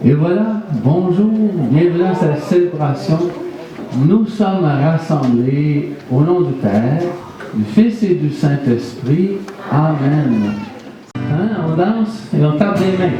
Et voilà, bonjour, bienvenue à cette célébration. Nous sommes rassemblés au nom du Père, du Fils et du Saint-Esprit. Amen. Hein, on danse et on tape des mains.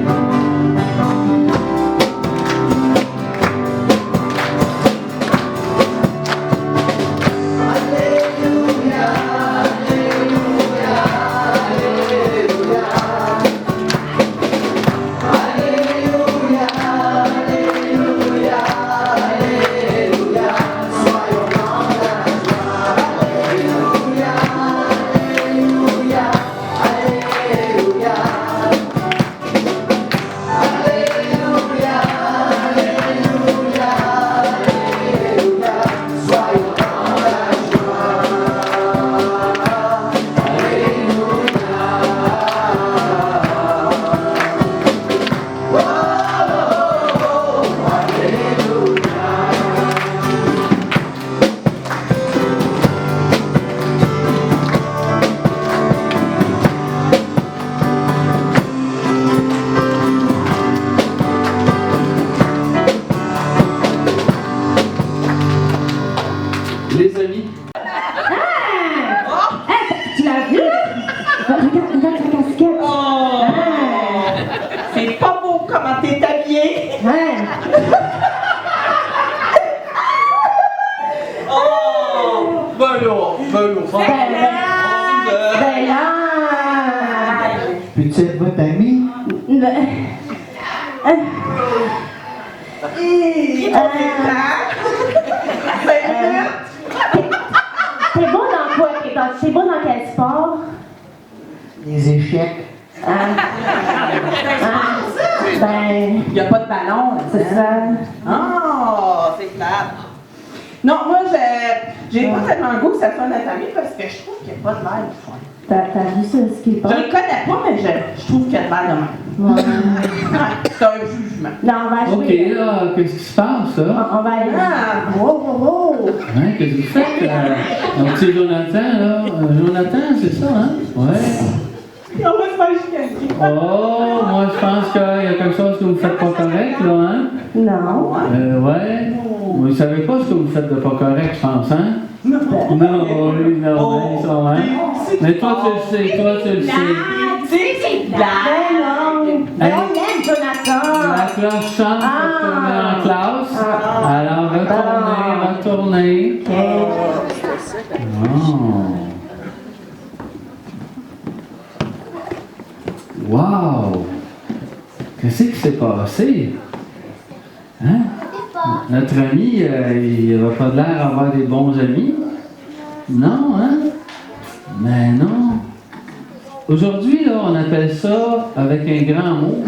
Les amis. Tu l'as vu? Regarde ta casquette. Oh! C'est pas beau comment t'es habillé. Oh! Ben là. Peux-tu être votre ami? Qui va faire? T'es bon dans quoi? T'es bon dans quel sport? Les échecs. Ben, Il n'y a pas de ballon, là, c'est ça. Oh, c'est plate. Non, moi, j'ai pas tellement le goût que ça soit notre ami parce que je trouve qu'il n'y a pas de l'air de fun. T'as vu ce qui est pas? Je le connais pas, mais je trouve qu'il y a de l'air de même. Ouais. C'est un jugement. Non, on va Ok, jouer. là, qu'est-ce qui se passe, là? On va aller. Ah, wow. Hein, qu'est-ce que vous faites? Donc, c'est Jonathan, là. Jonathan, c'est ça, hein? Ouais. On va se faire chicaner. Oh, moi, je pense qu'il y a quelque chose que vous faites pas correct, là, hein? Non. Ouais. Vous savez pas ce que vous faites de pas correct, je pense, hein? Non. Non, lui, non, ils sont, hein? Mais toi, tu le sais, C'est blague. Ben non. Hey. On aime Jonathan. La cloche chante pour retourner en classe. Alors, retournez. Ok. Oh. Wow! Qu'est-ce qui s'est passé? Hein? Notre ami, il n'a pas l'air d'avoir des bons amis. Non, hein? Mais non. Aujourd'hui, là, on appelle ça, avec un grand mot,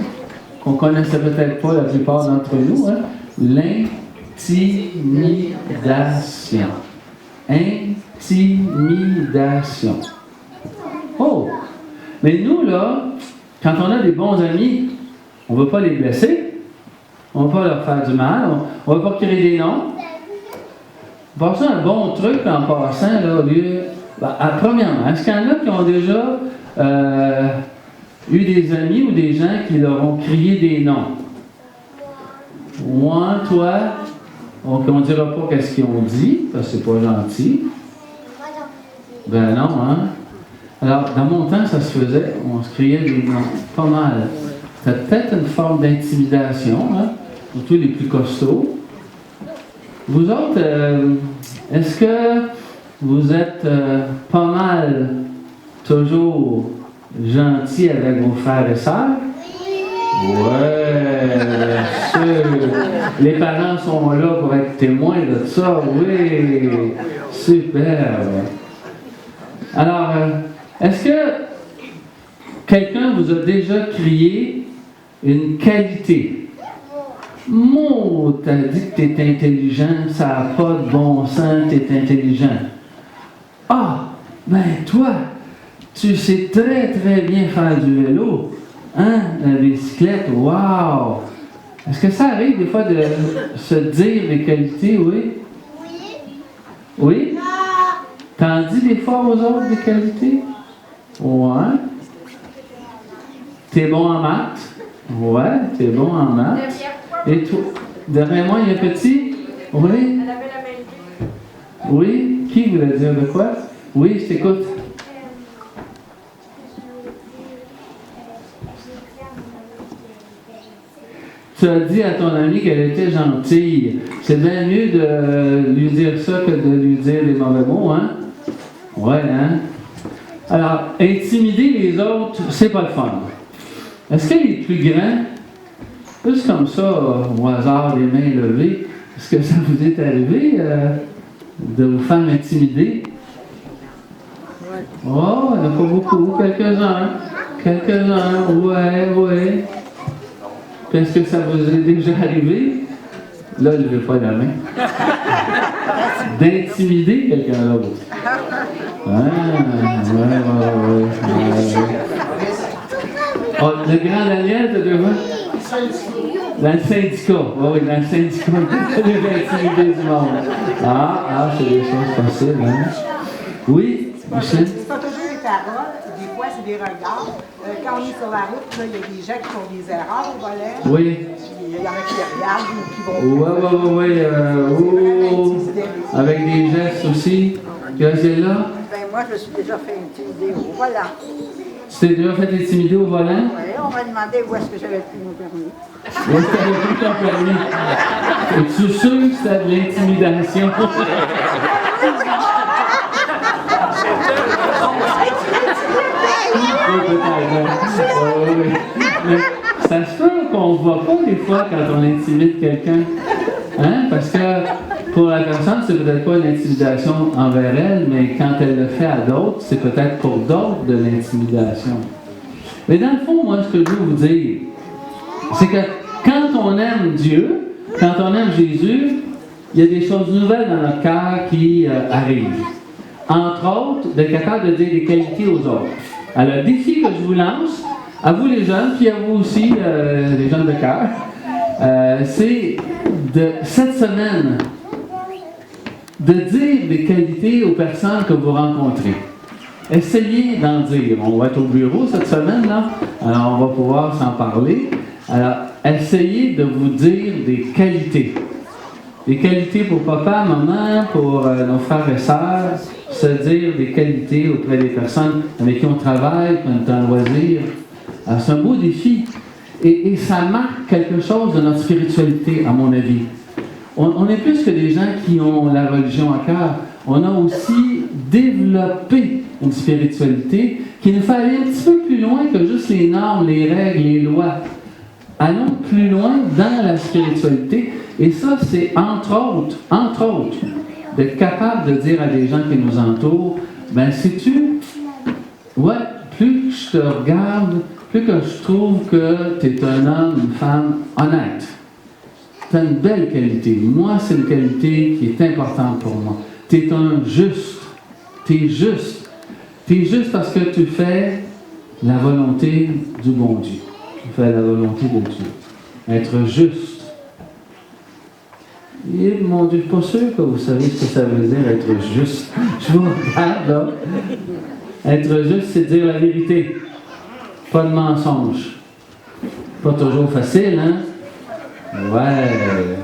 qu'on connaissait peut-être pas la plupart d'entre nous, hein? L'intimidation. Intimidation. Oh! Mais nous, là, quand on a des bons amis, on ne veut pas les blesser, on ne veut pas leur faire du mal, on ne veut pas créer des noms. Passer un bon truc en passant, là, au lieu. Premièrement, est-ce qu'il y en a qui ont déjà eu des amis ou des gens qui leur ont crié des noms? Moi, toi, on ne dira pas qu'est-ce qu'ils ont dit, parce que c'est pas gentil. Ben non, hein? Alors, dans mon temps, ça se faisait, on se criait des noms, pas mal. C'était peut-être une forme d'intimidation, hein? Surtout les plus costauds. Vous autres, est-ce que vous êtes pas mal toujours gentils avec vos frères et sœurs? Ouais, bien sûr. Les parents sont là pour être témoins de ça, oui. Super. Alors, est-ce que quelqu'un vous a déjà crié une qualité? Mo, t'as dit que t'es intelligent, ça n'a pas de bon sens, t'es intelligent. Ah, ben toi, tu sais très très bien faire du vélo. Hein, la bicyclette, wow! Est-ce que ça arrive des fois de se dire des qualités, oui? Oui? T'en dis des fois aux autres des qualités? Ouais. T'es bon en maths? Ouais, t'es bon en maths. Et toi, derrière moi, il y a un petit? Oui? Elle avait la main levée. Oui? Qui voulait dire de quoi? Oui, je t'écoute. Tu as dit à ton amie qu'elle était gentille. C'est bien mieux de lui dire ça que de lui dire des mauvais mots, hein? Ouais, hein? Alors, intimider les autres, c'est pas le fun. Est-ce que les plus grands, juste comme ça, au hasard, les mains levées, est-ce que ça vous est arrivé de vous faire intimider? Oh, il n'y en a pas beaucoup, quelques-uns. Quelques-uns, ouais. Puis est-ce que ça vous est déjà arrivé? Là, je ne veux pas la main. D'intimider quelqu'un d'autre. Ouais. Oh, le grand Daniel, t'as devant? Dans le syndicat. Oui, dans le syndicat. Il devait intimider du monde. C'est des choses possibles, hein? Oui, Michel? C'est pas toujours les paroles, des fois c'est des regards. Quand on est sur la route, là, il y a des gens qui font des erreurs au volant. Oui. Puis il y en a qui regardent ou qui vont. Oui. Avec des gestes aussi. Graciela? Ben moi, je me suis déjà fait intimider au volant. Tu t'es déjà fait intimider au volant? Oui, on m'a demandé où est-ce que j'avais pris mon permis. Où est-ce que t'avais pris ton permis? Es-tu sûr que c'était de l'intimidation? Oui. Mais ça se peut qu'on ne voit pas des fois quand on intimide quelqu'un. Hein? Parce que pour la personne, c'est peut-être pas une intimidation envers elle, mais quand elle le fait à d'autres, c'est peut-être pour d'autres de l'intimidation. Mais dans le fond, moi, ce que je veux vous dire, c'est que quand on aime Dieu, quand on aime Jésus, il y a des choses nouvelles dans notre cœur qui arrivent. Entre autres, d'être capable de dire des qualités aux autres. Alors, le défi que je vous lance, à vous les jeunes, puis à vous aussi, les jeunes de cœur, c'est de cette semaine de dire des qualités aux personnes que vous rencontrez. Essayez d'en dire. On va être au bureau cette semaine, là. Alors, on va pouvoir s'en parler. Alors, essayez de vous dire des qualités. Des qualités pour papa, maman, pour nos frères et sœurs. Se dire des qualités auprès des personnes avec qui on travaille, quand on est en loisir. Alors, c'est un beau défi. Et ça marque quelque chose de notre spiritualité, à mon avis. On est plus que des gens qui ont la religion à cœur. On a aussi développé une spiritualité qui nous fait aller un petit peu plus loin que juste les normes, les règles, les lois. Allons plus loin dans la spiritualité. Et ça, c'est entre autres, d'être capable de dire à des gens qui nous entourent, ben sais-tu, ouais, plus je te regarde, plus que je trouve que tu es un homme, une femme honnête. Tu as une belle qualité. Moi, c'est une qualité qui est importante pour moi. Tu es un juste. Tu es juste. Tu es juste parce que tu fais la volonté du bon Dieu. Tu fais la volonté de Dieu. Être juste. Et mon Dieu, je ne suis pas sûr que vous savez ce que ça veut dire être juste. Je vous regarde là. Être juste, c'est dire la vérité. Pas de mensonge. Pas toujours facile, hein? Ouais.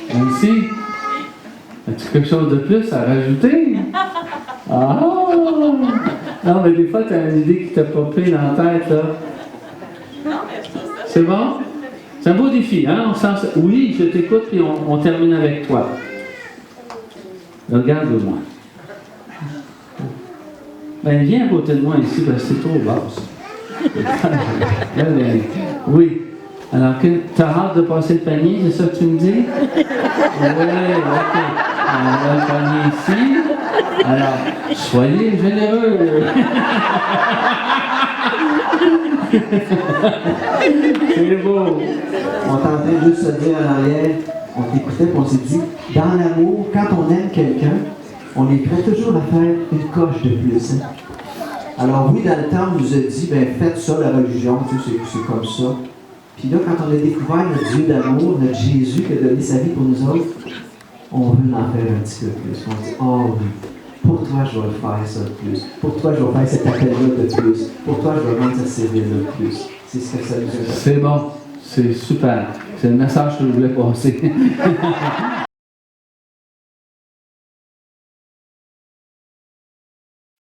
Ici, as-tu quelque chose de plus à rajouter? Ah! Non, mais des fois, tu as une idée qui t'a popé dans la tête, là. C'est bon? C'est un beau défi, hein? Oui, je t'écoute, puis on termine avec toi. Regarde-moi. Ben, viens à côté de moi ici, parce que c'est trop basse. Oui. Alors, tu as hâte de passer le panier, c'est ça que tu me dis? Oui, ok. On va le panier ici. Alors, soyez généreux. C'est beau. On t'entend juste se dire en arrière, on t'écoutait et on s'est dit, dans l'amour, quand on aime quelqu'un, on est prêt toujours à faire une coche de plus. Hein? Alors oui, dans le temps, on nous a dit, ben faites ça, la religion, tu sais, c'est comme ça. Puis là, quand on a découvert notre Dieu d'amour, notre Jésus qui a donné sa vie pour nous autres, on veut en faire un petit peu plus. On dit, oh oui, pour toi, je vais faire ça de plus. Pour toi, je vais faire cet appel-là de plus. Pour toi, je vais rendre ce service-là de plus. C'est ce que ça nous a fait. C'est bon. C'est super. C'est le message que je voulais passer.